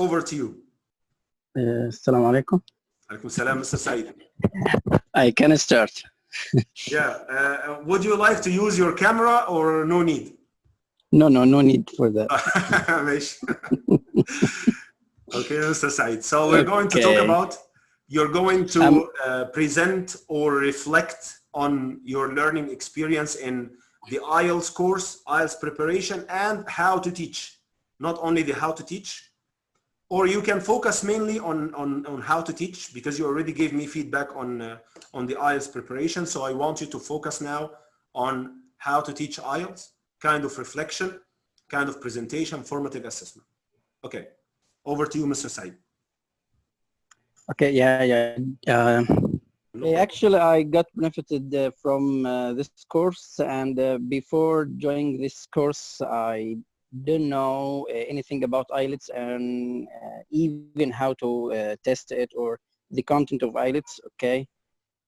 over to you. Assalamu alaikum. Alaikum salam, Mr. Said. I can start. Yeah. Would you like to use your camera or no need? No need for that. Okay, Mr. Said. So we're going to talk about, you're going to present or reflect on your learning experience in the IELTS course, IELTS preparation, and how to teach. Not only the how to teach, or you can focus mainly on how to teach, because you already gave me feedback on the IELTS preparation. So I want you to focus now on how to teach IELTS, kind of reflection, kind of presentation, formative assessment. Okay, over to you, Mr. Said. Okay, yeah. Actually, I got benefited from this course, and before joining this course, I didn't know anything about IELTS and even how to test it or the content of IELTS. Okay,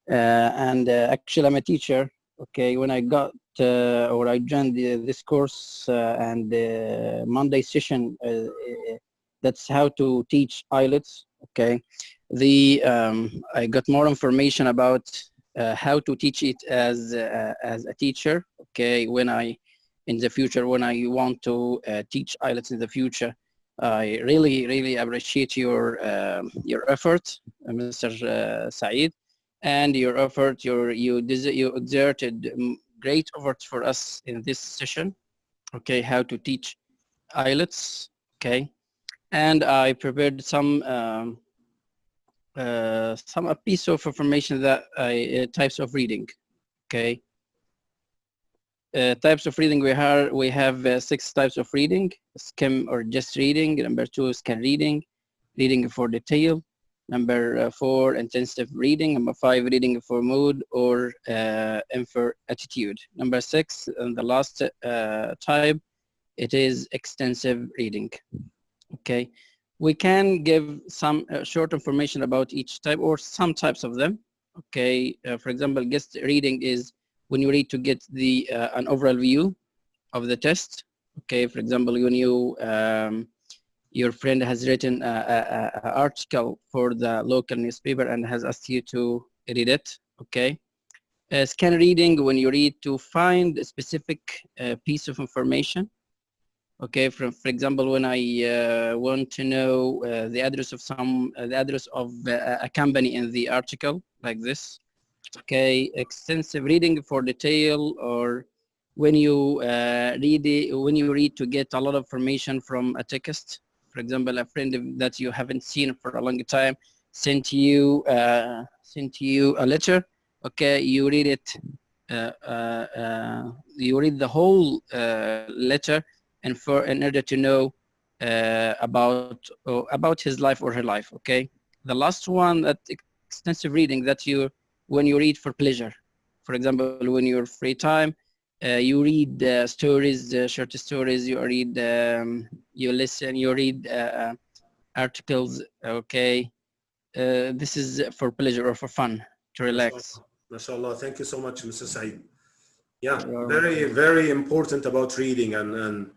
and actually, I'm a teacher. Okay, when I got or I joined this course and the Monday session, that's how to teach IELTS. Okay, I got more information about how to teach it as a teacher. Okay, in the future, when I want to teach IELTS in the future, I really appreciate your effort, Mr. Saeed, and your effort. You exerted great effort for us in this session. Okay, how to teach IELTS. Okay, and I prepared a piece of information that types of reading. Okay, types of reading we have 6 types of reading: skim or just reading. Number 2 is scan reading, reading for detail. Number 4, intensive reading. Number 5, reading for mood or for attitude. Number 6, and the last type, it is extensive reading. Okay, we can give some short information about each type or some types of them. Okay, for example, guest reading is when you read to get the an overall view of the test. Okay, for example, when your friend has written an article for the local newspaper and has asked you to read it. Okay, scan reading when you read to find a specific piece of information. Okay, for example, when I want to know the address of a company in the article, like this. Okay, extensive reading for detail, or when you read to get a lot of information from a text. For example, a friend that you haven't seen for a long time sent you a letter. Okay, you read it. You read the whole letter, and in order to know about his life or her life. Okay, the last one, that extensive reading, that when you read for pleasure. For example, when you're free time, you read stories, short stories. You read, you listen, you read articles. Okay, this is for pleasure or for fun, to relax. MashaAllah. Thank you so much, Mr. Saeed. Yeah, very important about reading, and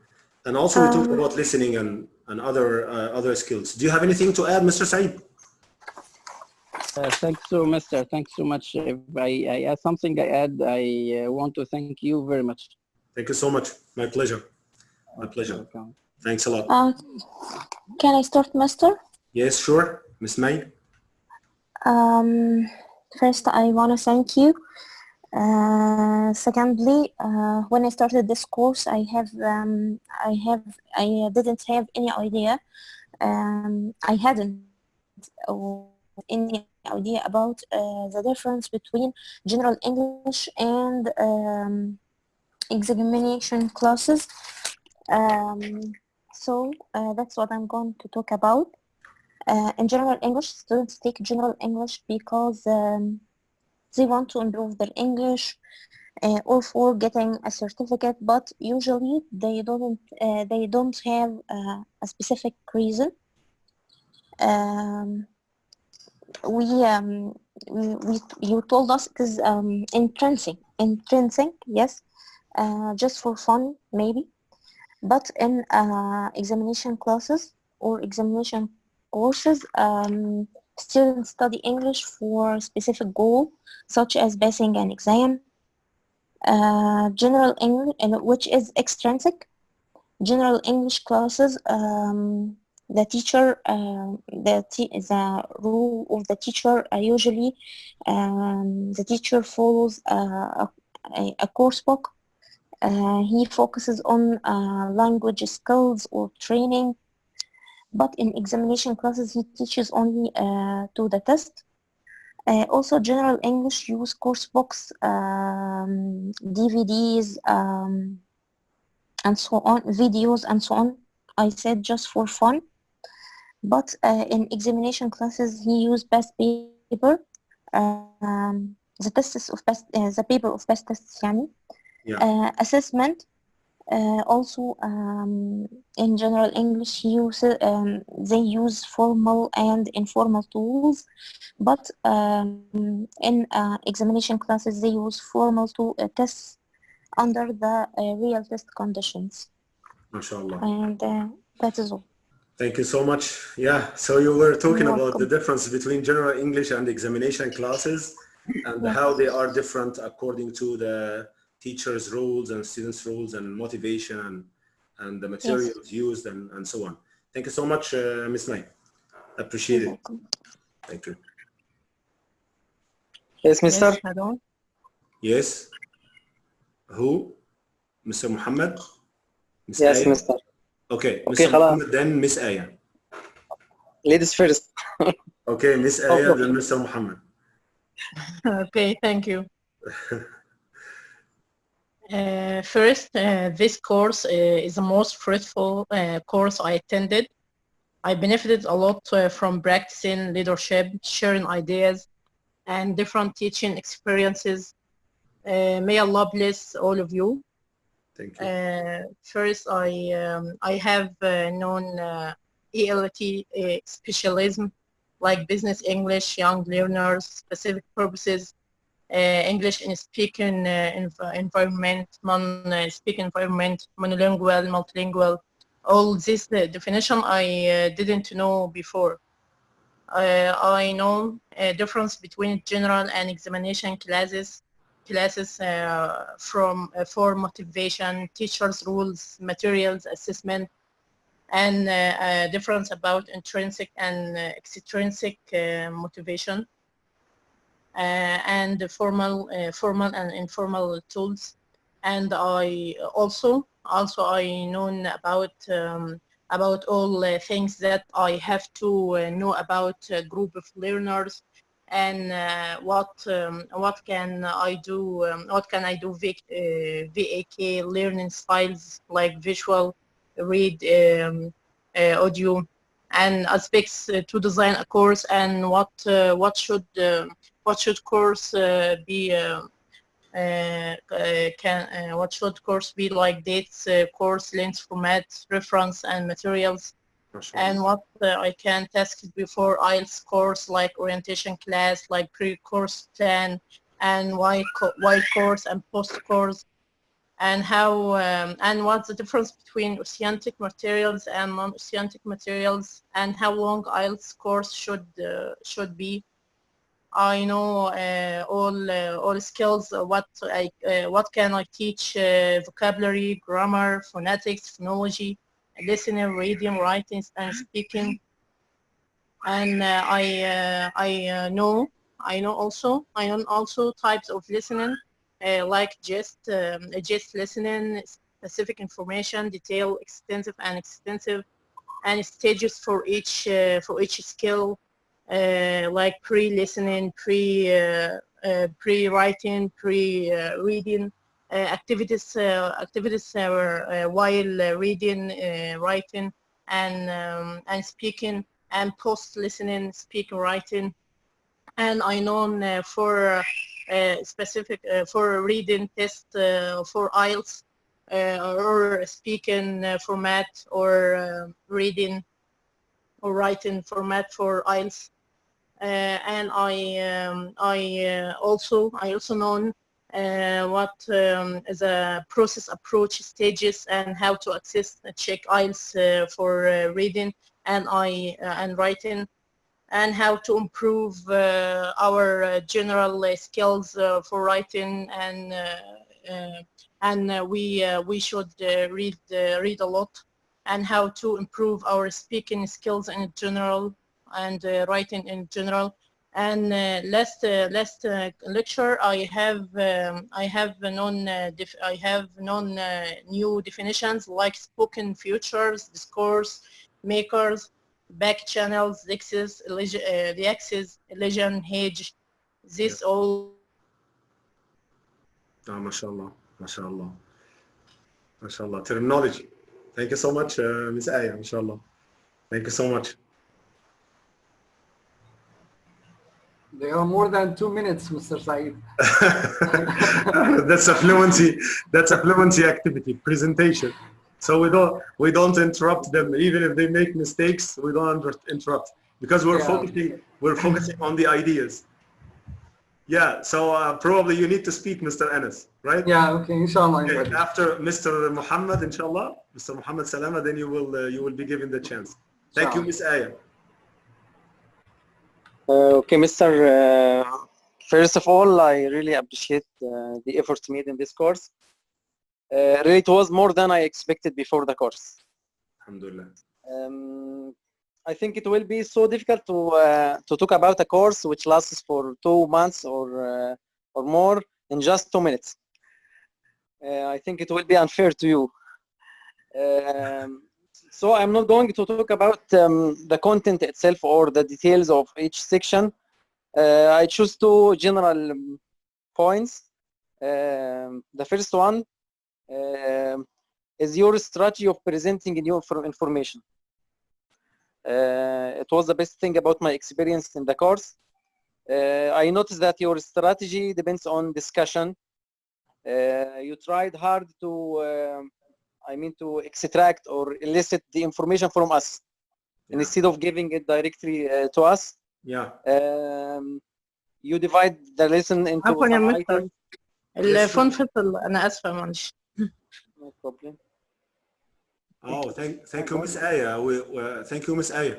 also we talked about listening and other skills. Do you have anything to add, Mr. Saeed? Thanks so, Mister. Thanks so much. If I add something, I want to thank you very much. Thank you so much. My pleasure. My pleasure. Welcome. Thanks a lot. Can I start, Mister? Yes, sure, Miss May. First, I want to thank you. Secondly, when I started this course, I didn't have any idea. I hadn't any idea about the difference between general English and examination classes. So that's what I'm going to talk about. In general English, students take general English because they want to improve their English or for getting a certificate, but usually they don't have a specific reason. You told us it is intrinsic, yes, just for fun maybe, but in examination classes or examination courses, students study English for a specific goal, such as passing an exam. General English, which is extrinsic. General English classes, the teacher, the role of the teacher, usually the teacher follows a course book. He focuses on language skills or training, but in examination classes he teaches only to the test. Also, General English use course books, DVDs, and so on, videos and so on. I said just for fun. But in examination classes, he used past paper, the tests of past, the paper of past tests, يعني. Yeah. Assessment. Also, in General English, they use formal and informal tools, but in examination classes, they use formal tests under the real test conditions. MashaAllah. And that is all. Thank you so much. Yeah, so you were talking You're about the welcome. difference between general English and examination classes and Yes. how they are different according to the teacher's roles and students' roles and motivation and the materials used and so on. Thank you so much, Ms. May. Appreciate You're it. welcome. Thank you. Yes, Mr. Yes, hello. Yes? Who? Mr. Muhammad? Ms. Yes, Aya? Mr. Okay, Okay, Mr. خلاص. Muhammad, then Miss Aya. Ladies first. Okay, Miss Aya, then Mr. Muhammad. Okay, thank you. First, this course is the most fruitful course I attended. I benefited a lot from practicing leadership, sharing ideas, and different teaching experiences. May Allah bless all of you. Thank you. First, I have known ELT specialism like business English, young learners, specific purposes, English in speaking environment, non-speaking environment, monolingual, multilingual. All this definition I didn't know before. I know a difference between general and examination classes for motivation, teachers' rules, materials, assessment, and a difference about intrinsic and extrinsic motivation, and the formal and informal tools. And I also I known about all things that I have to know about a group of learners, and what can I do VAK learning styles like visual, read, audio, and aspects to design a course, and what should course be what should course be like, dates, course length, format, reference, and materials, and what I can task before IELTS course like orientation class, like pre-course plan, and while course and post-course, and how and what's the difference between authentic materials and non-authentic materials, and how long IELTS course should be. I know all skills. What can I teach? Vocabulary, grammar, phonetics, phonology, listening, reading, writing, and speaking. And I know also types of listening, like just listening, specific information, detail, extensive, and stages for each skill. Like pre-listening, pre-writing, pre-reading, activities while reading, writing, and speaking, and post-listening, speaking, writing. And I know for specific for reading test for IELTS, or speaking format, or reading or writing format for IELTS. And I also know what the process, approach, stages, and how to access check IELTS for reading, and writing, and how to improve our general skills for writing, and we should read a lot, and how to improve our speaking skills in general and writing in general. And last lecture, I have known new definitions like spoken futures, discourse makers, back channels, the axis, illusion, hedge. This all. MashaAllah, MashaAllah, MashaAllah. Terminology. Thank you so much, Ms. Aya, MashaAllah. Thank you so much. They are more than 2 minutes, Mr. Saeed. That's a fluency. That's a fluency activity, presentation. So we don't interrupt them, even if they make mistakes. We don't interrupt because we're focusing on the ideas. Yeah. So probably you need to speak, Mr. Anas, right? Yeah. Okay. Inshallah. Okay. After Mr. Muhammad, inshallah, Mr. Muhammad Salama, then you will be given the chance. Thank you, Ms. Aya. Okay, Mr. First of all, I really appreciate the efforts made in this course. Really, it was more than I expected before the course. Alhamdulillah. I think it will be so difficult to talk about a course which lasts for 2 months or more in just 2 minutes. I think it will be unfair to you. So I'm not going to talk about the content itself or the details of each section. I choose 2 general points. The first one is your strategy of presenting new information. It was the best thing about my experience in the course. I noticed that your strategy depends on discussion. You tried hard to to extract or elicit the information from us instead of giving it directly to us. Yeah. You divide the lesson into عفوا يا some مستر items. الفون فصل أنا آسفة معلش. No problem. Oh, thank you, Miss Aya. Thank you, Miss Aya.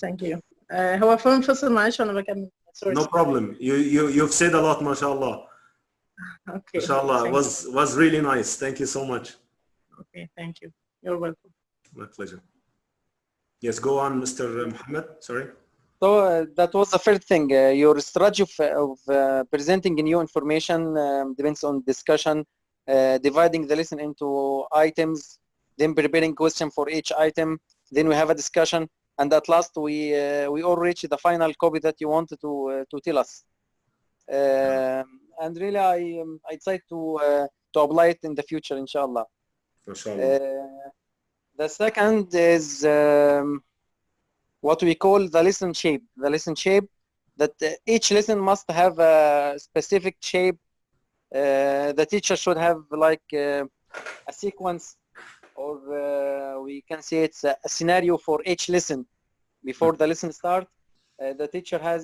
Thank you. هو فون فصل معلش وأنا بكمل. Sorry. No problem. You've said a lot, mashallah. Okay. Mashallah, was really nice. Thank you so much. Okay, thank you. You're welcome. My pleasure. Yes, go on, Mr. Muhammad. Sorry. So that was the first thing. Your strategy of presenting new information depends on discussion, dividing the lesson into items, then preparing question for each item. Then we have a discussion, and at last we all reach the final copy that you wanted to tell us. And really, I decide to apply it in the future, inshallah. The second is what we call the lesson shape. The lesson shape, that each lesson must have a specific shape. The teacher should have like a sequence, or we can say it's a scenario for each lesson. Before the lesson starts, the teacher has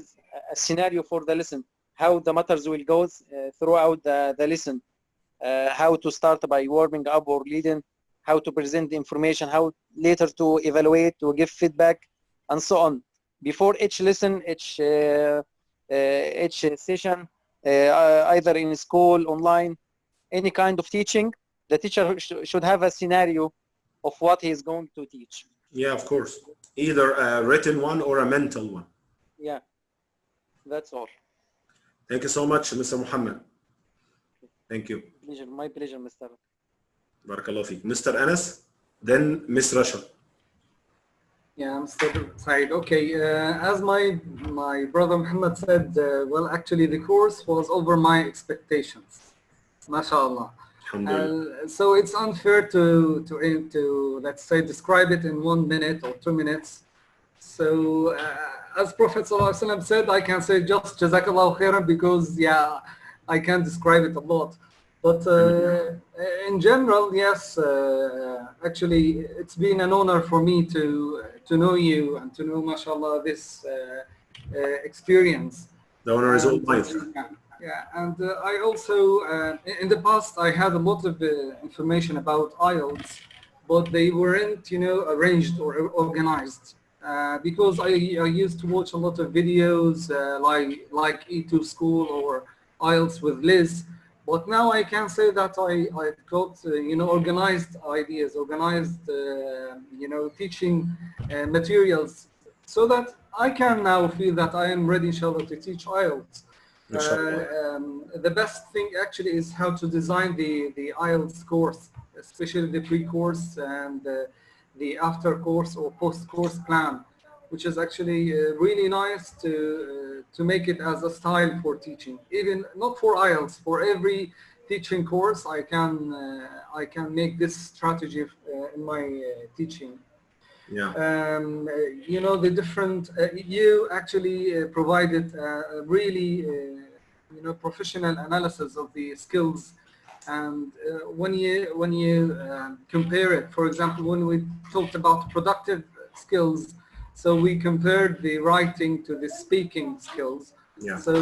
a scenario for the lesson, how the matters will go throughout the lesson, how to start by warming up or leading, how to present the information, how later to evaluate, to give feedback, and so on. Before each lesson, each session, either in school, online, any kind of teaching, the teacher should have a scenario of what he is going to teach. Yeah, of course. Either a written one or a mental one. Yeah, that's all. Thank you so much, Mr. Muhammad. Thank you. Pleasure. My pleasure, Mr. Barakallah feek. Mr. Anas, then Ms. Rasha. Yeah, Mr. Said. Okay, as my brother Muhammad said, well, actually the course was over my expectations. MashaAllah. So it's unfair to let's say describe it in 1 minute or 2 minutes. So as Prophet ﷺ said, I can say just Jazakallahu khairan, because I can't describe it a lot. But in general, yes, actually it's been an honor for me to know you and to know, mashallah, this experience. The honor is all mine. Yeah, and I also, in the past, I had a lot of information about IELTS, but they weren't, arranged or organized. Because I used to watch a lot of videos like E2 School or IELTS with Liz, but now I can say that I got organized ideas, organized teaching materials, so that I can now feel that I am ready, inshallah, to teach IELTS. The best thing actually is how to design the IELTS course, especially the pre-course and the after course or post course plan, which is actually really nice to make it as a style for teaching. Even not for IELTS, for every teaching course, I can make this strategy in my teaching. Yeah. The different you actually provided a really professional analysis of the skills. And when you compare it, for example, when we talked about productive skills, so we compared the writing to the speaking skills. Yeah. So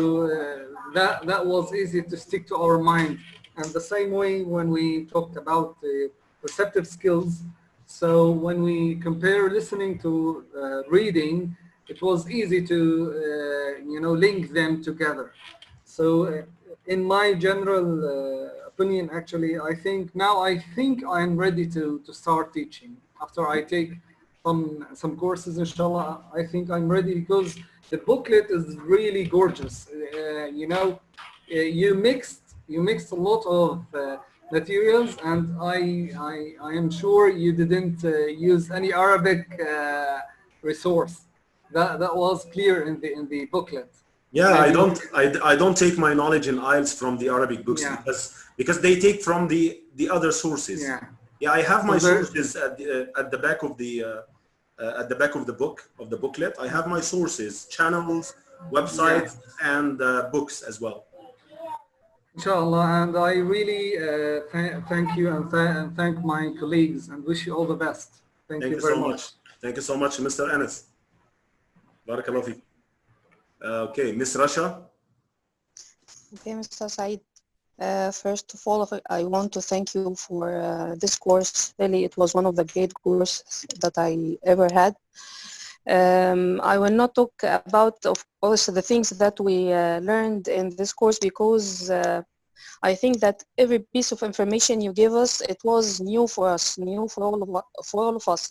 that was easy to stick to our mind. And the same way when we talked about the receptive skills, so when we compare listening to reading, it was easy to link them together. So in my general opinion, actually, I think I'm ready to start teaching. After I take some courses, inshallah, I think I'm ready, because the booklet is really gorgeous. You mixed a lot of materials, and I am sure you didn't use any Arabic resource. That was clear in the booklet. Yeah, I don't take my knowledge in IELTS from the Arabic books, Yeah. because they take from the other sources. Yeah. Yeah, I have So my there- sources at the back of the booklet. I have my sources, channels, websites, and books as well. Inshallah, and I really thank you and thank my colleagues and wish you all the best. Thank you very so much. much. Thank you so much, Mr. Anas. Barakallah feek. Okay, Miss Rasha. Okay, Mr. Said. First of all, I want to thank you for this course. Really, it was one of the great courses that I ever had. I will not talk about, of course, the things that we learned in this course, because I think that every piece of information you gave us, it was new for us, new for all of us,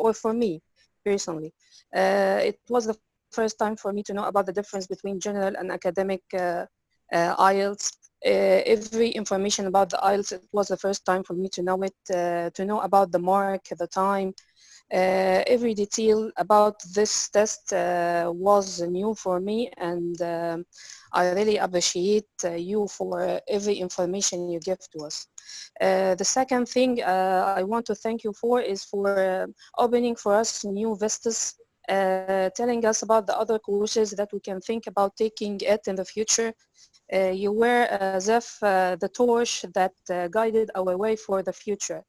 or for me personally. It was the first time for me to know about the difference between general and academic IELTS. Every information about the IELTS, it was the first time for me to know it, to know about the mark, the time. Every detail about this test was new for me, and I really appreciate you for every information you give to us. The second thing I want to thank you for is for opening for us new vistas, telling us about the other courses that we can think about taking it in the future. You were as if the torch that guided our way for the future.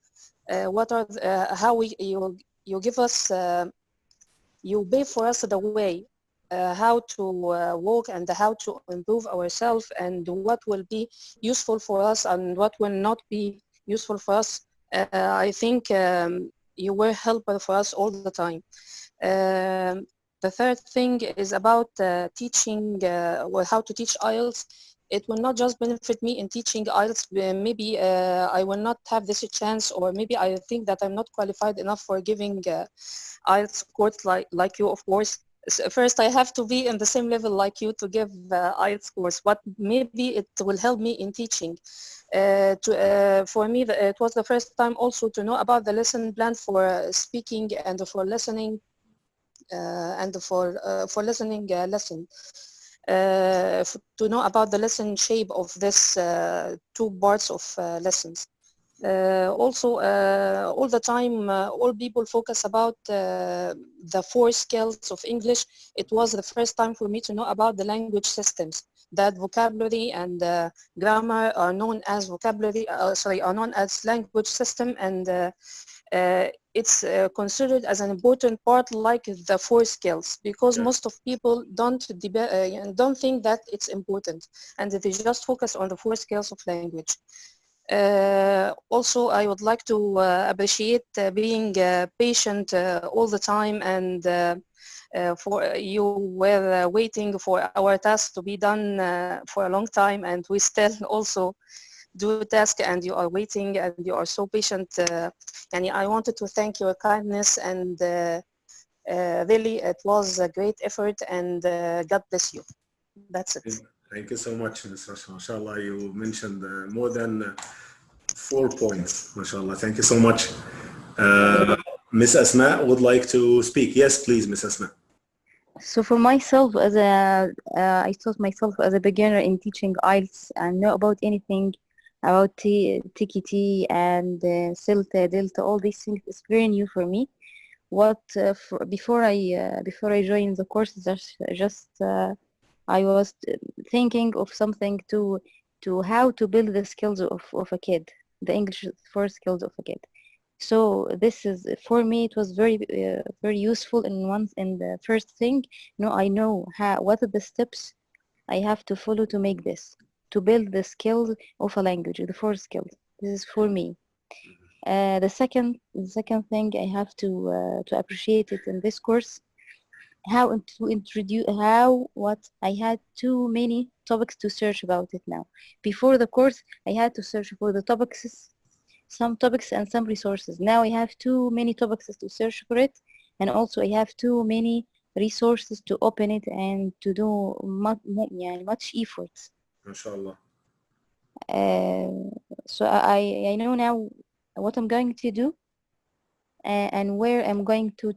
What are how you give us, you pave for us the way, how to walk and how to improve ourselves, and what will be useful for us and what will not be useful for us. I think you were helpful for us all the time. The third thing is about teaching, well, how to teach IELTS. It will not just benefit me in teaching IELTS. Maybe I will not have this chance, or maybe I think that I'm not qualified enough for giving IELTS course like you, of course. First, I have to be in the same level like you to give IELTS course, but maybe it will help me in teaching. For me, it was the first time also to know about the lesson plan for speaking and for listening, lesson. To know about the lesson shape of this two parts of lessons. Also, all the time, all people focus about the 4 skills of English. It was the first time for me to know about the language systems, that vocabulary and grammar are known as are known as language system, and it's considered as an important part like the 4 skills, because most of people don't think that it's important, and they just focus on the 4 skills of language. Also, I would like to appreciate being patient all the time, and for you were waiting for our task to be done for a long time, and we still also do task, and you are waiting, and you are so patient. And I wanted to thank your kindness, and really it was a great effort, and God bless you. That's it. Thank you so much, Ms. Rasha. Mashallah, you mentioned more than 4 points. Mashallah, thank you so much. Miss Asma would like to speak. Yes, please, Miss Asma. So for myself, as I thought myself as a beginner in teaching IELTS and know about anything about TKT and CELTA, Delta, all these things is very new for me. Before I joined the course, I was thinking of something to how to build the skills of a kid, the English for skills of a kid. So this is, for me, it was very useful in the first thing. I know what are the steps I have to follow to make this, to build the skills of a language, the 4 skills. This is for me. The second thing I have to appreciate it in this course, how I had too many topics to search about it now. Before the course, I had to search for the topics, some topics and some resources. Now I have too many topics to search for it, and also I have too many resources to open it and to do much efforts. MashaAllah. So I know now what I'm going to do and where I'm going to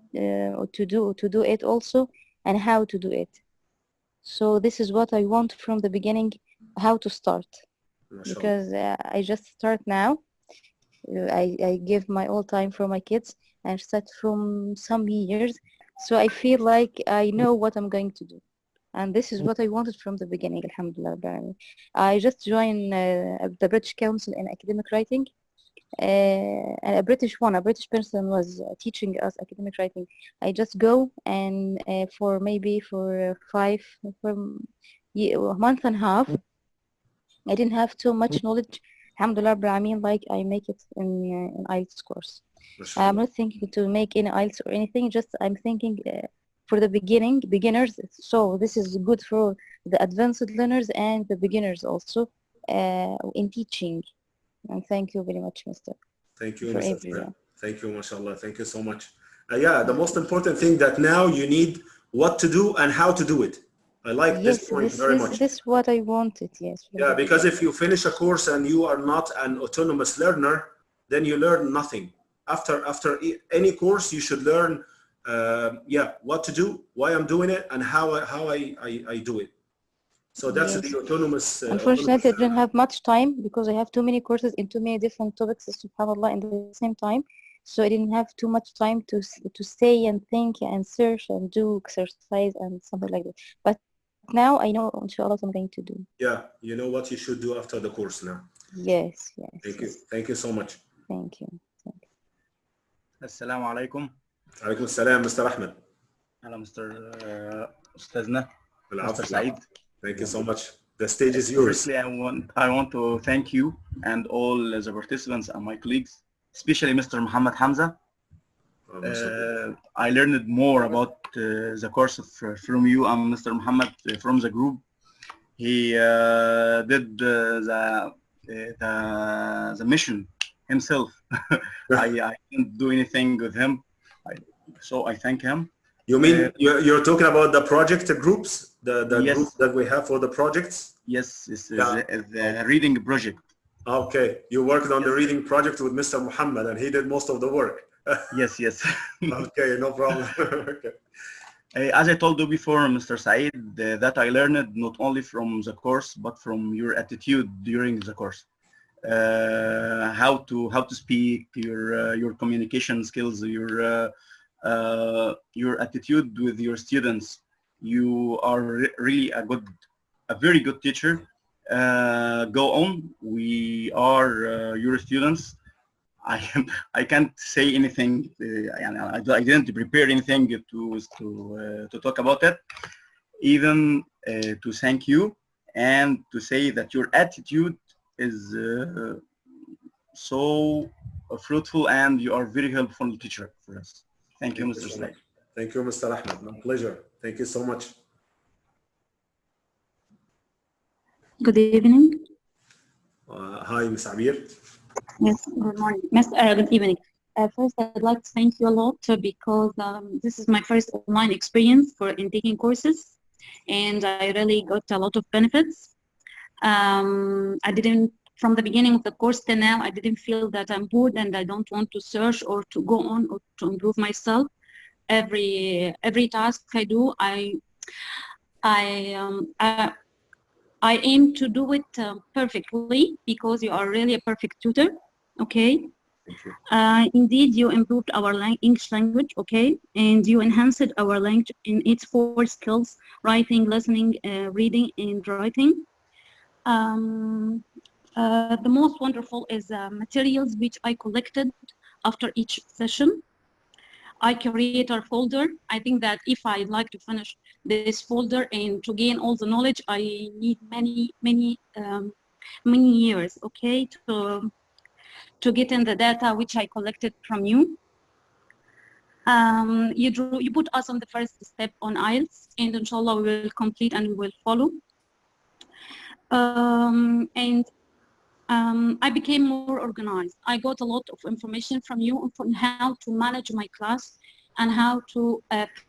do it also, and how to do it. So this is what I want from the beginning, how to start. Because I just start now. I give my all time for my kids and start from some years. So I feel like I know what I'm going to do. And this is what I wanted from the beginning, alhamdulillah. I just joined the British Council in Academic Writing. And a British person was teaching us academic writing. I just go and for a month and a half, I didn't have too much knowledge. Alhamdulillah, but I mean, like, I make it in IELTS course. I'm not thinking to make any IELTS or anything, just I'm thinking for the beginners. So this is good for the advanced learners and the beginners also in teaching. And thank you very much, Mr. Thank you, Mr. Thank you, mashallah. Thank you so much. Yeah, the most important thing that now you need what to do and how to do it. I like this point very much. This is what I wanted, yes. Yeah, because if you finish a course and you are not an autonomous learner, then you learn nothing. After any course, you should learn, what to do, why I'm doing it, and how I do it. So that's the autonomous. Unfortunately, I didn't have much time because I have too many courses in too many different topics, subhanAllah, in the same time. So I didn't have too much time to stay and think and search and do exercise and something like that. But now I know, inshallah, what I'm going to do. Yeah, you know what you should do after the course now. Yes. Thank you. Thank you so much. Thank you. Assalamu alaikum. Alaikum assalam, Mr. Ahmed. Hello, Mr. Ustazna. Mr. Saeed. Thank you so much. The stage is yours. Firstly, I want to thank you and all the participants and my colleagues, especially Mr. Muhammad Hamza. I learned more about the course from you and Mr. Muhammad from the group. He did the mission himself. I didn't do anything with him, so I thank him. You mean you're talking about the project groups, the yes. group that we have for the projects? Yes, it's the reading project. Okay, you worked on the reading project with Mr. Muhammad, and he did most of the work. Yes. Okay, no problem. Okay. As I told you before, Mr. Saeed, that I learned not only from the course but from your attitude during the course. How to speak, your communication skills, your attitude with your students. You are really a very good teacher. Go on. We are your students. I can't say anything. I didn't prepare anything to talk about it. Even to thank you and to say that your attitude is so fruitful, and you are very helpful teacher for us. Thank you, Mr. Said. Thank you, Mr. Ahmed. My pleasure. Thank you so much. Good evening. Hi, Ms. Amir. Yes, good morning. Good evening. First, I'd like to thank you a lot because this is my first online experience in taking courses, and I really got a lot of benefits. From the beginning of the course till now, I didn't feel that I'm bored and I don't want to search or to go on or to improve myself. Every task I do, I aim to do it perfectly because you are really a perfect tutor. Okay. Indeed, you improved our English language, okay, and you enhanced our language in its 4 skills: writing, listening, reading, and writing. The most wonderful is materials which I collected after each session. I create a folder. I think that if I'd like to finish this folder and to gain all the knowledge, I need many years, okay, to get in the data which I collected from you. You put us on the first step on IELTS, and inshallah we will complete and we will follow. I became more organized. I got a lot of information from you on how to manage my class and how to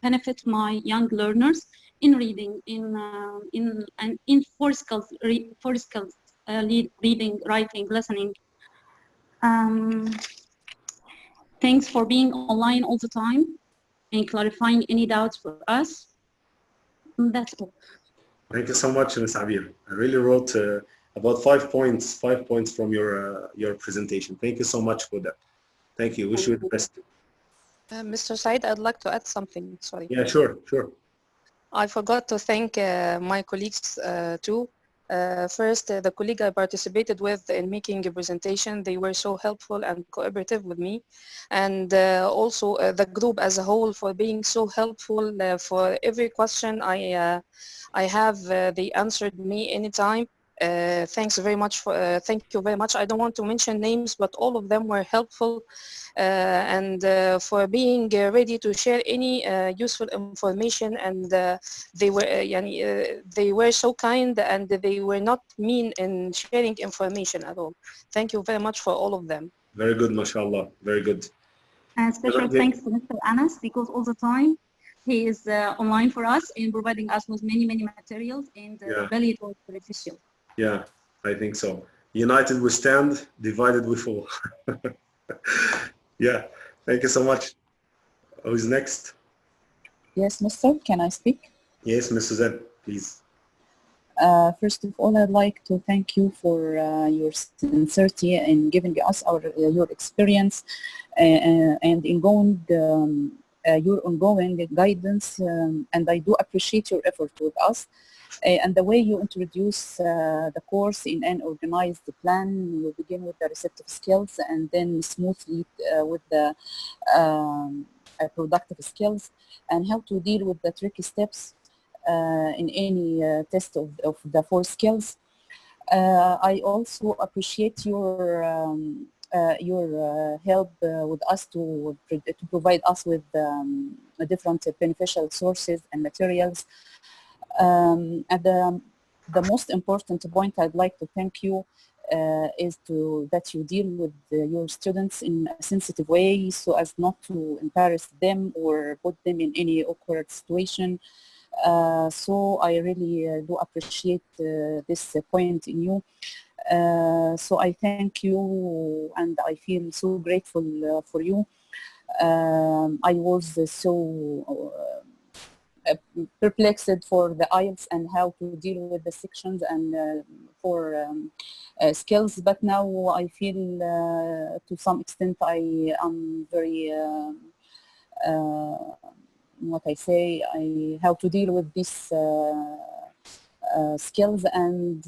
benefit my young learners in reading, in 4 skills, reading, writing, listening. Thanks for being online all the time and clarifying any doubts for us. That's all. Thank you so much, Ms. Abir. I really wrote about 5 points from your presentation. Thank you so much for that. Thank you. Wish you the best. Mr. Said, I'd like to add something. Sorry. Yeah, sure. I forgot to thank my colleagues too. First, the colleague I participated with in making a presentation, they were so helpful and cooperative with me. And also the group as a whole for being so helpful for every question I have, they answered me anytime. Thanks very much thank you very much. I don't want to mention names, but all of them were helpful and for being ready to share any useful information, and they were so kind and they were not mean in sharing information at all. Thank you very much for all of them. Very good, mashallah. Very good. And special thanks to Mr. Anas, because all the time he is online for us and providing us with many materials, and really it was beneficial. Yeah, I think so. United we stand, divided we fall. Yeah, thank you so much. Who's next? Yes, Mister, can I speak? Yes, Ms. Suzanne, please. First of all, I'd like to thank you for your sincerity in giving us your experience and in your ongoing guidance, and I do appreciate your effort with us. And the way you introduce the course in an organized plan. You begin with the receptive skills and then smoothly with the productive skills, and how to deal with the tricky steps in any test of the 4 skills. I also appreciate your help with us to provide us with different beneficial sources and materials. And the most important point I'd like to thank you is that you deal with your students in a sensitive way so as not to embarrass them or put them in any awkward situation. So I really do appreciate this point in you. So I thank you and I feel so grateful for you. I was so perplexed for the IELTS and how to deal with the sections and for skills, but now I feel to some extent I am very how to deal with these skills, and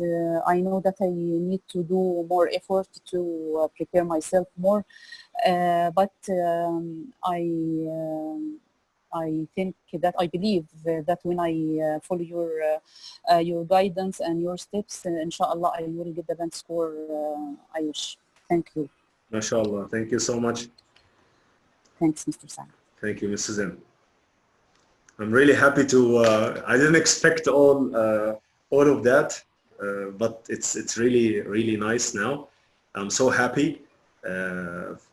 I know that I need to do more effort to prepare myself more, but I think that I believe that when I follow your guidance and your steps, inshallah, I will get the best score I wish. Thank you. MashaAllah. Thank you so much. Thanks, Mr. Saad. Thank you, Mrs. M. I'm really happy to. I didn't expect all of that, but it's really nice now. I'm so happy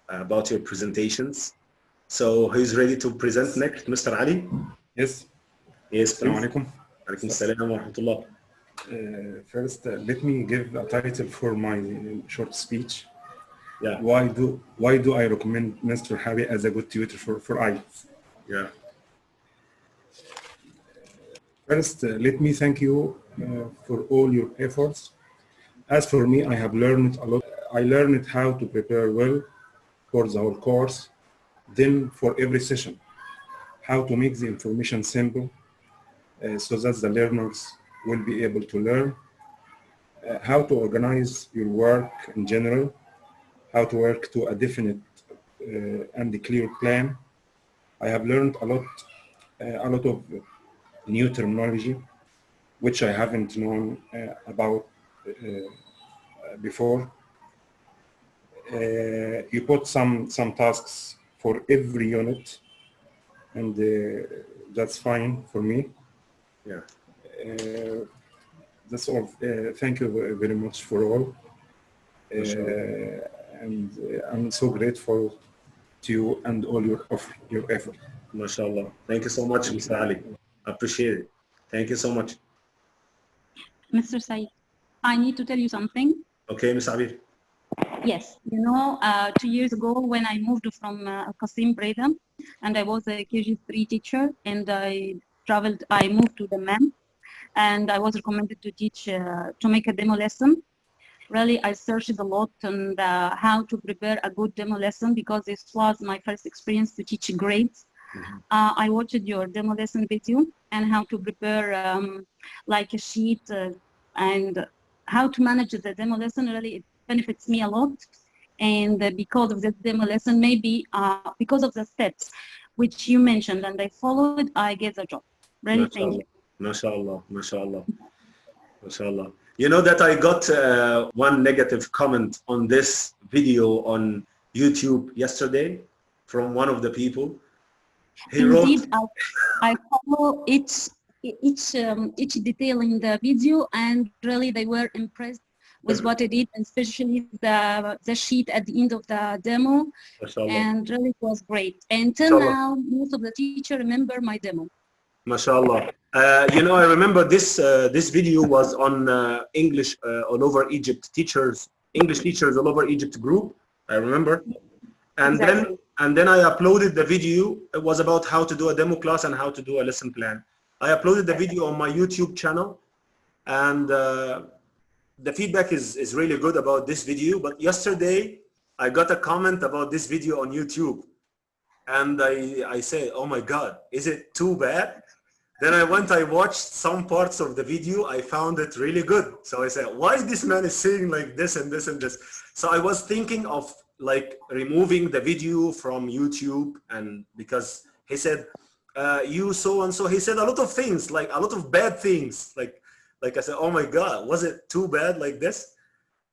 about your presentations. So who's ready to present next, Mr. Ali? Yes. Yes, Assalamu please. alaikum. Alaikum salam wa rahmatullah. First, let me give a title for my short speech. Yeah. Why do I recommend Mr. Habi as a good tutor for IELTS? Yeah. First, let me thank you for all your efforts. As for me, I have learned a lot. I learned how to prepare well for the whole course, then for every session, how to make the information simple so that the learners will be able to learn, how to organize your work in general, how to work to a definite and a clear plan. I have learned a lot of new terminology, which I haven't known about before. You put some tasks for every unit, and that's fine for me. Yeah. That's all. Thank you very much for all. And I'm so grateful to you and all your effort. MashaAllah. Thank you so much, Mr. Ali. I appreciate it. Thank you so much. Mr. Said, I need to tell you something. Okay, Ms. Abir. Yes, 2 years ago when I moved from Qasim Breda, and I was a KG3 teacher, and I moved to the MEM, and I was recommended to teach, to make a demo lesson. Really, I searched a lot on how to prepare a good demo lesson because this was my first experience to teach grades. I watched your demo lesson video and how to prepare like a sheet and how to manage the demo lesson. Really, it benefits me a lot. And because of this demo lesson, maybe because of the steps which you mentioned and I followed, I get the job. Really, thank you. MashaAllah, MashaAllah, MashaAllah. You know that I got one negative comment on this video on YouTube yesterday from one of the people. He Indeed, wrote, I follow each detail in the video, and really they were impressed with what I did, and especially the sheet at the end of the demo. MashaAllah. And really it was great. Until now, most of the teachers remember my demo. MashaAllah. You know, I remember this video was on English all over Egypt teachers, English teachers all over Egypt group. I remember, and Exactly. then I uploaded the video. It was about how to do a demo class and how to do a lesson plan. I uploaded the video on my YouTube channel, and the feedback is really good about this video. But yesterday I got a comment about this video on YouTube, and I say, oh my God, is it too bad? Then I watched some parts of the video. I found it really good. So I said, why this man is saying like this and this and this? So I was thinking of like removing the video from YouTube, and because he said, you so and so, he said a lot of things, like a lot of bad things. Like I said, oh my God, was it too bad like this?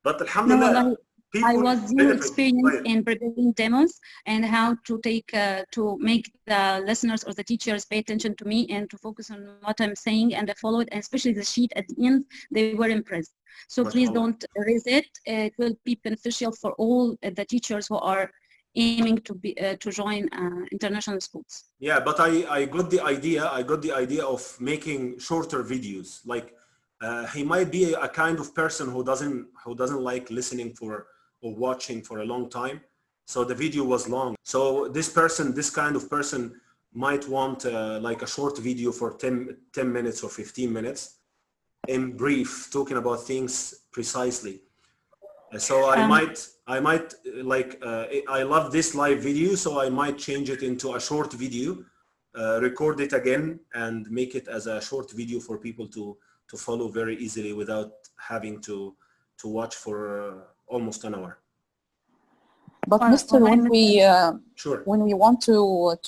But alhamdulillah, I was new experience in preparing demos and how to take to make the listeners or the teachers pay attention to me and to focus on what I'm saying, and I followed, and especially the sheet at the end, they were impressed. So please don't erase it. It will be beneficial for all the teachers who are aiming to join international schools. Yeah, but I got the idea. I got the idea of making shorter videos. Like he might be a kind of person who doesn't like listening or watching for a long time, so the video was long. So this kind of person might want like a short video for 10 minutes or 15 minutes in brief, talking about things precisely. So I might like I love this live video, so I might change it into a short video, record it again and make it as a short video for people to follow very easily without having to watch for almost an hour. But Mr. When we want to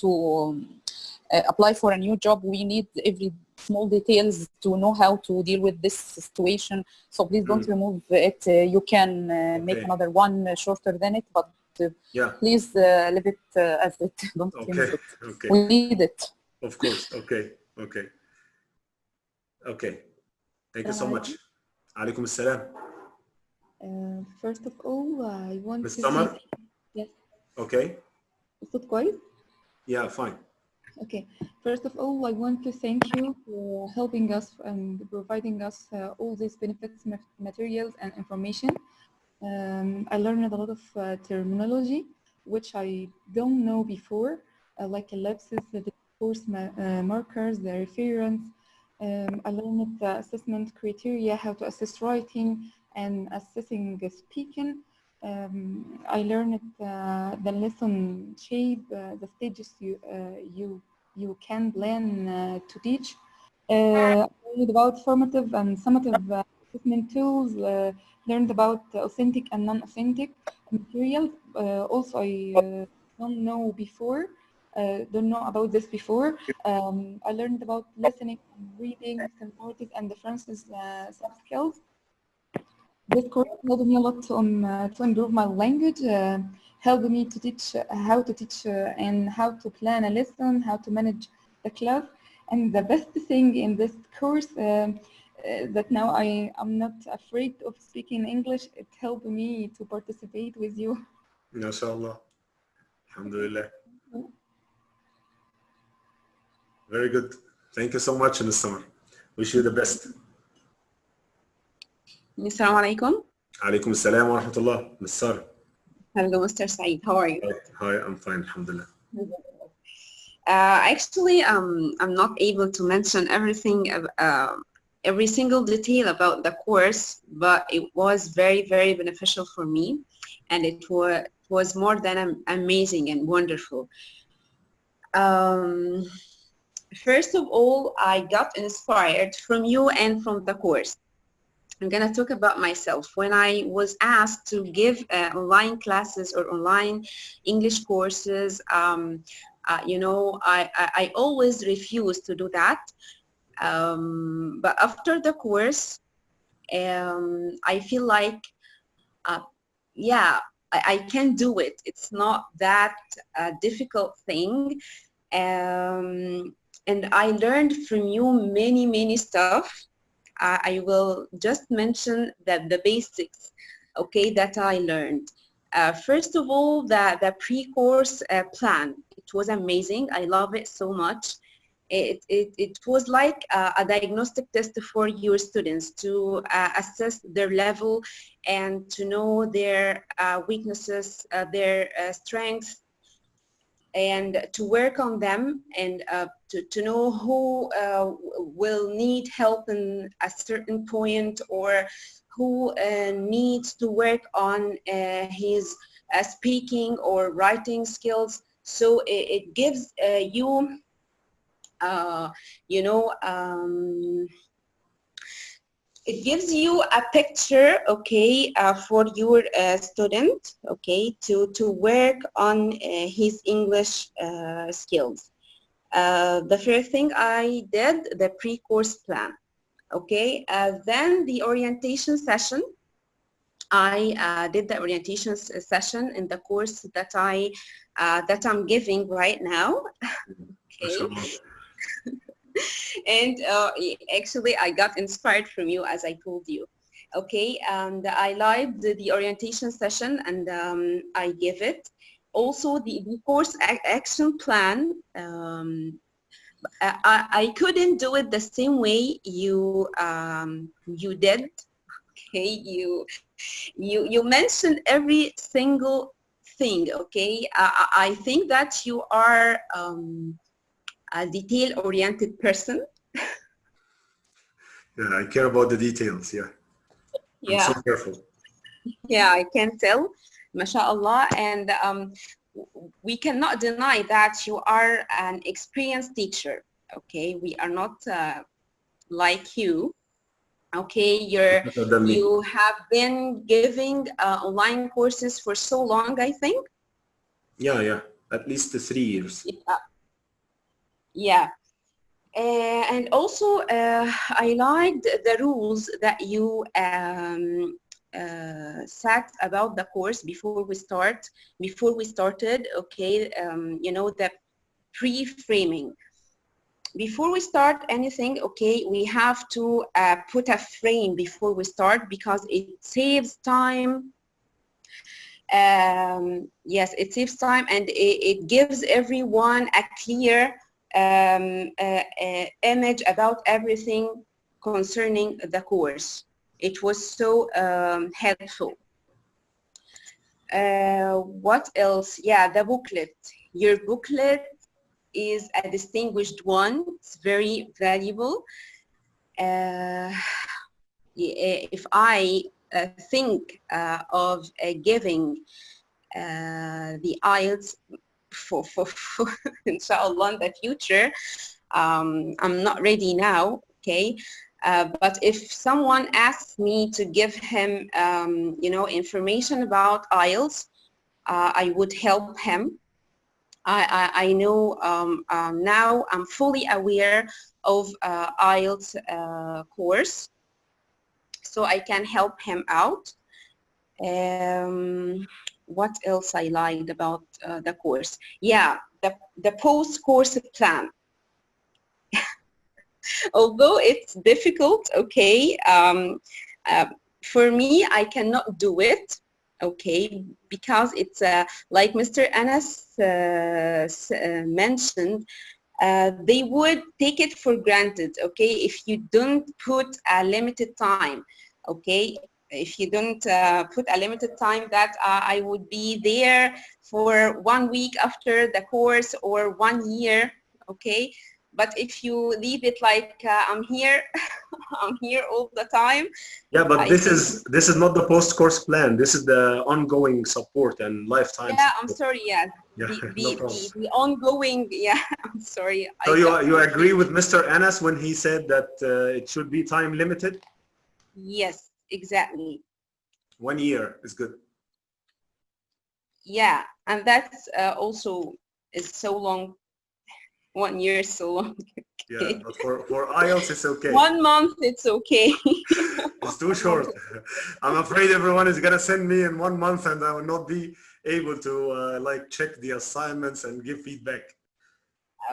apply for a new job, we need every small details to know how to deal with this situation. So please don't remove it. You can make another one shorter than it, but Yeah. please leave it as it. Don't change Okay. it. Okay. We need it. Of course. Okay. Okay. Okay. Thank you so much. Alaikum assalam. First of all, I want Miss to Summer? thank. Yes. Okay. الصوت كويس? Yeah, fine. Okay. First of all, I want to thank you for helping us and providing us all these benefits, materials, and information. I learned a lot of terminology which I don't know before, like ellipses, the course markers, the reference. I learned the assessment criteria, how to assess writing and assessing speaking. I learned the lesson shape, the stages you can plan to teach. I learned about formative and summative assessment tools. Learned about authentic and non-authentic materials. Also, I don't know before. Don't know about this before. I learned about listening and reading, sensibilities, and differences, soft skills. This course helped me a lot to improve my language, helped me to teach how to teach and how to plan a lesson, how to manage the class. And the best thing in this course that now I am not afraid of speaking English. It helped me to participate with you. MashaAllah. Alhamdulillah. Very good. Thank you so much, Ms. Summer. Wish you the best. Assalamu alaikum. Alaikum assalam wa rahmatullah. Ms. Sarah. Hello, Mr. Saeed. How are you? Hi, I'm fine. Alhamdulillah. Actually, I'm not able to mention everything, every single detail about the course, but it was very, very beneficial for me, and it was more than amazing and wonderful. First of all, I got inspired from you and from the course. I'm going to talk about myself. When I was asked to give online classes or online English courses, you know, I always refused to do that. But after the course, I feel like, yeah, I can do it. It's not that difficult thing. And I learned from you many, many stuff. I will just mention the basics, okay, that I learned. First of all, the pre-course plan. It was amazing. I love it so much. It was like a diagnostic test for your students to assess their level and to know their weaknesses, their strengths, and to work on them, and to know who will need help in a certain point, or who needs to work on his speaking or writing skills. So it gives you, you know, it gives you a picture, okay, for your student, okay, to work on his English skills. The first thing I did, the pre-course plan, okay. Then the orientation session. I did the orientation session in the course that I'm giving right now. Okay. And actually, I got inspired from you, as I told you. Okay, and I liked the orientation session, and I give it. Also, the course action plan. I couldn't do it the same way you you did. Okay, you mentioned every single thing. Okay, I think that you are a detail-oriented person. Yeah, I care about the details. Yeah. Yeah. I'm so careful. Yeah, I can tell, mashallah. And we cannot deny that you are an experienced teacher. Okay, we are not like you. Okay, you have been giving online courses for so long, I think. Yeah, at least 3 years. Yeah. And also, I liked the rules that you facts about the course before we started. Okay, you know, the pre-framing. Before we start anything, okay, we have to put a frame before we start because it saves time. Yes, it saves time, and it gives everyone a clear image about everything concerning the course. It was so helpful. What else? Yeah, the booklet. Your booklet is a distinguished one. It's very valuable. If I think of giving the IELTS for inshallah in the future, I'm not ready now, okay? But if someone asks me to give him, you know, information about IELTS, I would help him. I know now I'm fully aware of IELTS course, so I can help him out. What else I liked about the course? Yeah, the post-course plan. Although it's difficult, okay, for me, I cannot do it, okay, because it's like Mr. Anas mentioned, they would take it for granted, okay, if you don't put a limited time, okay, if you don't put a limited time that I would be there for 1 week after the course or 1 year, okay. But if you leave it like I'm here, I'm here all the time. Yeah, but this is not the post-course plan. This is the ongoing support and lifetime. Yeah, support. I'm sorry. Yeah, the ongoing. Yeah, I'm sorry. So you agree with Mr. Anas when he said that it should be time limited? Yes, exactly. 1 year is good. Yeah, and that's also is so long. 1 year is so long. Okay. Yeah, but for IELTS it's okay. 1 month it's okay. It's too short. I'm afraid everyone is gonna send me in 1 month and I will not be able to like check the assignments and give feedback.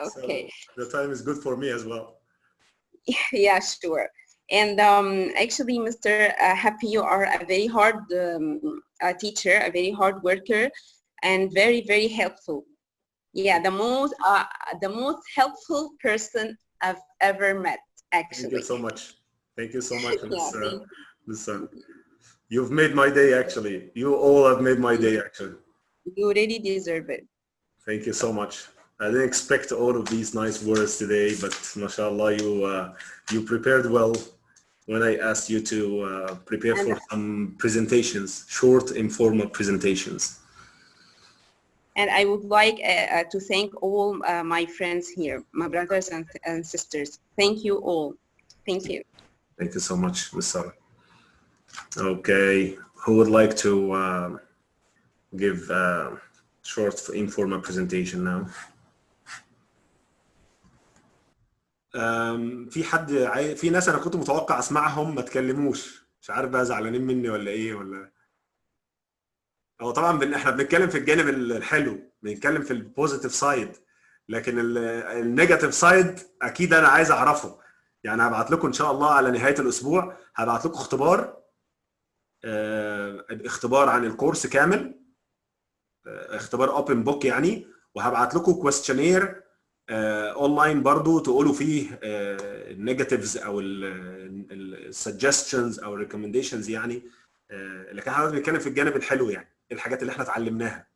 Okay. So the time is good for me as well. Yeah, sure. And actually, Mr. Happy, you are a very hard teacher, a very hard worker, and very, very helpful. Yeah, the most helpful person I've ever met, actually. Thank you so much. Thank you so much, Miss You've made my day, actually. You all have made my day, actually. You really deserve it. Thank you so much. I didn't expect all of these nice words today, but mashallah, you prepared well when I asked you to prepare for some presentations, short, informal presentations. And I would like to thank all my friends here, my brothers and sisters. Thank you all. Thank you. Thank you so much, Masala. Okay, who would like to give a short, informal presentation now? في ناس انا كنت متوقع اسمعهم ما تكلموش، مش عارف بقى زعلانين مني ولا ايه ولا. هو طبعا احنا بنتكلم في الجانب الحلو، بنتكلم في البوزيتيف سايد، لكن النيجاتيف سايد اكيد انا عايز اعرفه. يعني هبعت لكم ان شاء الله على نهايه الاسبوع، هبعت لكم اختبار عن الكورس كامل، اختبار اوبن بوك يعني، وهبعت لكم كويستشنير اونلاين برضو تقولوا فيه النيجاتيفز او السجستشنز او الريكومنديشنز يعني. لكن احنا بنتكلم في الجانب الحلو، يعني الحاجات اللي احنا اتعلمناها.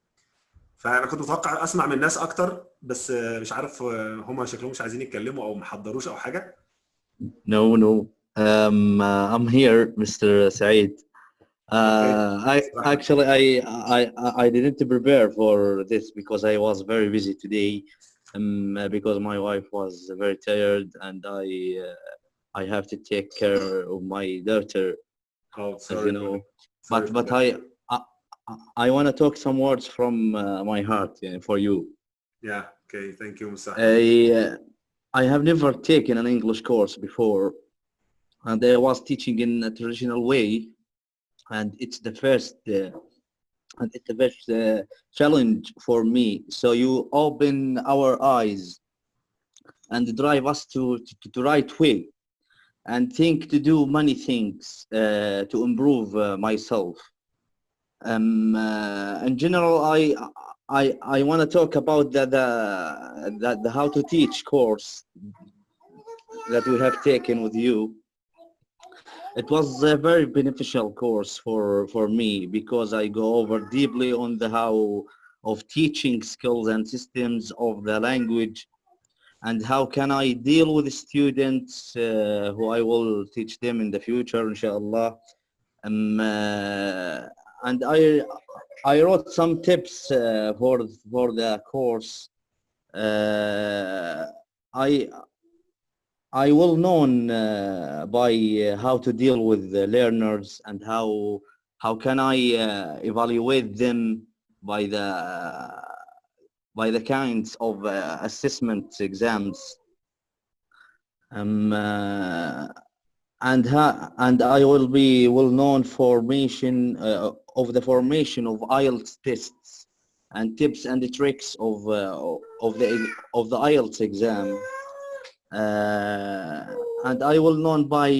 فانا كنت متوقع اسمع من الناس اكتر، بس مش عارف هم شكلهم مش عايزين يتكلموا او ما حضروش او حاجه. No. I'm here, Mr. Saeed. I didn't prepare for this because I was very busy today, because my wife was very tired and I have to take care of my daughter. Oh, sorry. As you know, but I want to talk some words from my heart for you. Yeah. Okay. Thank you, Musa. I have never taken an English course before, and I was teaching in a traditional way. and it's the first challenge for me. So you open our eyes and drive us to right way, and think to do many things to improve myself. In general, I want to talk about the how to teach course that we have taken with you. It was a very beneficial course for me, because I go over deeply on the how of teaching skills and systems of the language, and how can I deal with students who I will teach them in the future, inshallah. And I wrote some tips for the course. I will known by how to deal with the learners, and how can I evaluate them by the kinds of assessment exams. And I will be well known formation of the formation of IELTS tests, and tips and the tricks of the IELTS exam. And I will known by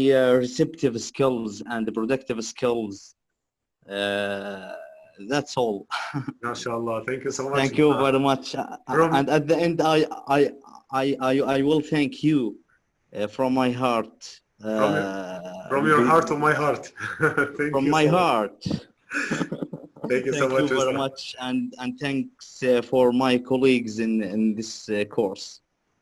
receptive skills and productive skills. That's all. MashaAllah. Thank you so much. Thank you very much. And at the end, I will thank you from my heart. From your heart to my heart. Thank from you my so heart. Thank you so Thank much. you very much, and thanks for my colleagues in this course.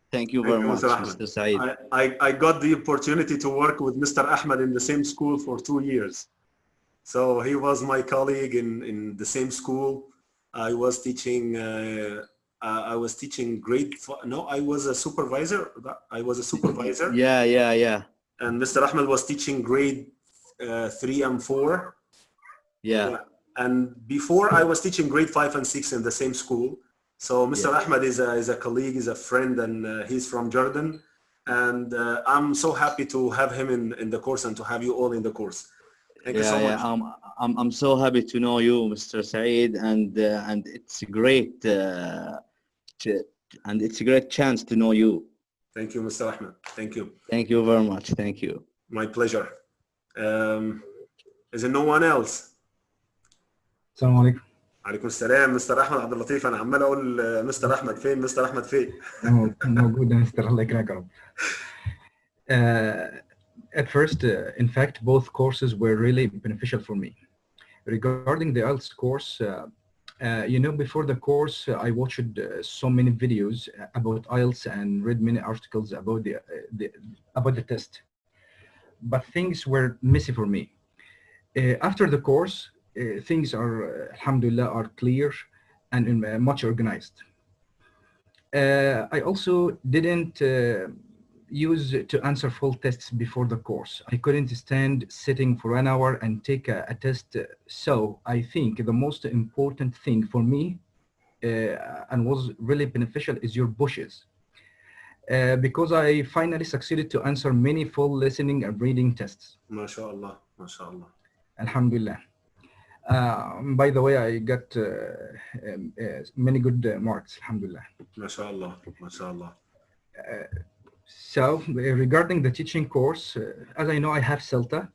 Thank you very much, Mr. Saeed. I got the opportunity to work with Mr. Ahmed in the same school for 2 years. So he was my colleague in the same school. I was teaching grade, no, I was a supervisor. Yeah. And Mr. Ahmed was teaching grade 3 and 4. Yeah. And before I was teaching grade 5 and 6 in the same school. So Mr. Ahmed is a colleague, is a friend, and he's from Jordan. And I'm so happy to have him in the course, and to have you all in the course. Thank you so much. I'm so happy to know you, Mr. Saeed, and it's great and it's a great chance to know you. Thank you, Mr. Ahmed. Thank you. Thank you very much. Thank you. My pleasure. Is there no one else? السلام عليكم. عليكم السلام. مستر احمد عبد اللطيف. انا عمال اقول مستر احمد فين، مستر احمد فين. موجود يا مستر، الله يكرمك يا رب. At first, in fact, both courses were really beneficial for me. Regarding the IELTS course, before the course, I watched so many videos about IELTS and read many articles about the test, but things were messy for me. After the course, things are, alhamdulillah, are clear and much organized. I also didn't use to answer full tests before the course. I couldn't stand sitting for an hour and take a test. So I think the most important thing for me and was really beneficial is your pushes. Because I finally succeeded to answer many full listening and reading tests. MashaAllah, MashaAllah. Alhamdulillah. By the way, I got many good marks, alhamdulillah. MashaAllah, MashaAllah. So regarding the teaching course, as I know, I have CELTA,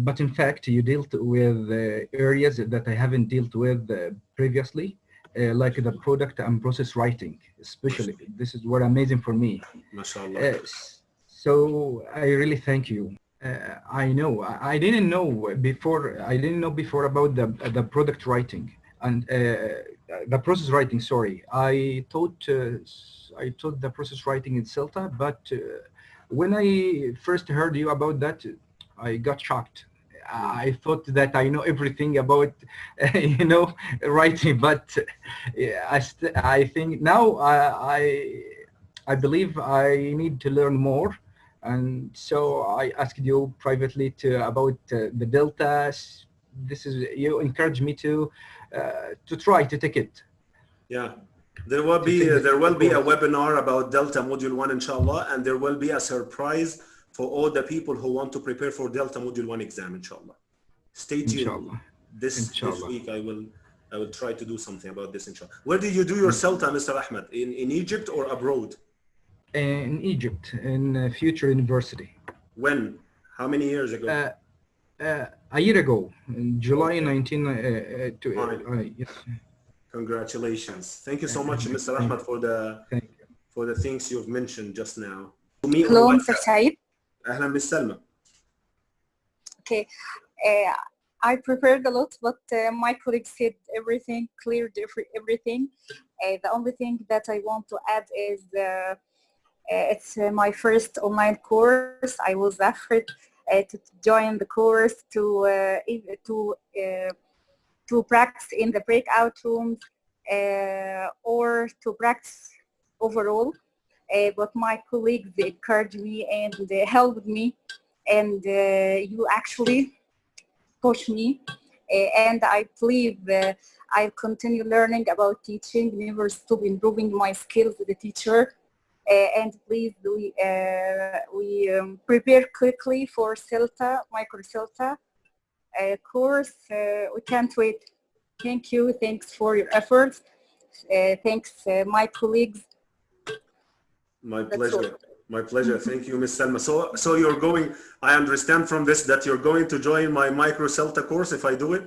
but in fact, you dealt with areas that I haven't dealt with previously, like the product and process writing, especially. This is what amazing for me. MashaAllah. So I really thank you. I didn't know before about the product writing and the process writing. Sorry, I taught the process writing in CELTA, but when I first heard you about that, I got shocked. I thought that I know everything about writing, but I think now I believe I need to learn more. And so I asked you privately about the deltas. You encouraged me to try to take it. Yeah, there will be a webinar about Delta Module 1, inshallah, and there will be a surprise for all the people who want to prepare for Delta Module 1 exam, inshallah. Stay tuned. Inshallah. This Inshallah. week I will try to do something about this, inshallah. Where did you do your CELTA, Mr. Ahmed? In Egypt or abroad? In Egypt, in Future University. When? How many years ago? A year ago, in July 19. Yes. Congratulations. Thank you so much, Mr. Ahmed, for the things you've mentioned just now. Hello, Mr. Said. أهلا بالسلمى. Okay. I prepared a lot, but my colleagues said everything, cleared everything. The only thing that I want to add is it's my first online course. I was afraid to join the course, to practice in the breakout rooms or to practice overall. But my colleagues encouraged me and helped me, and you actually pushed me. And I believe I'll continue learning about teaching, never stop improving my skills as a teacher. And please, we prepare quickly for CELTA, micro CELTA course. We can't wait. Thank you. Thanks for your efforts. Thanks, my colleagues. My pleasure. My pleasure. Thank you, Ms. Selma. So you're going, I understand from this that you're going to join my micro CELTA course if I do it?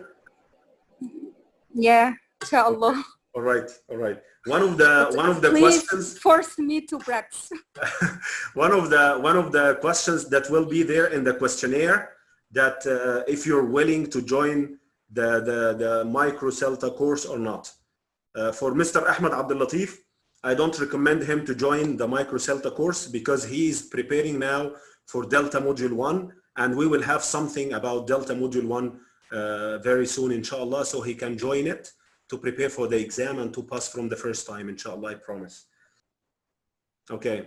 Yeah, inshallah. All right, all right. One of the please questions. Force me to practice. one of the questions that will be there in the questionnaire, that if you're willing to join the micro CELTA course or not. For Mr. Ahmed Abdul Latif, I don't recommend him to join the micro CELTA course because he is preparing now for Delta Module 1, and we will have something about Delta Module 1 very soon, inshallah, so he can join it to prepare for the exam and to pass from the first time, inshallah, I promise. Okay.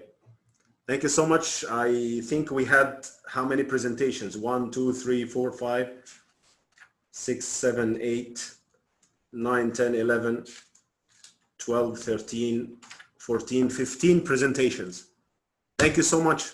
Thank you so much. I think we had how many presentations? 1, 2, 3, 4, 5, 6, 7, 8, 9, 10, 11, 12, 13, 14, 15 presentations. Thank you so much.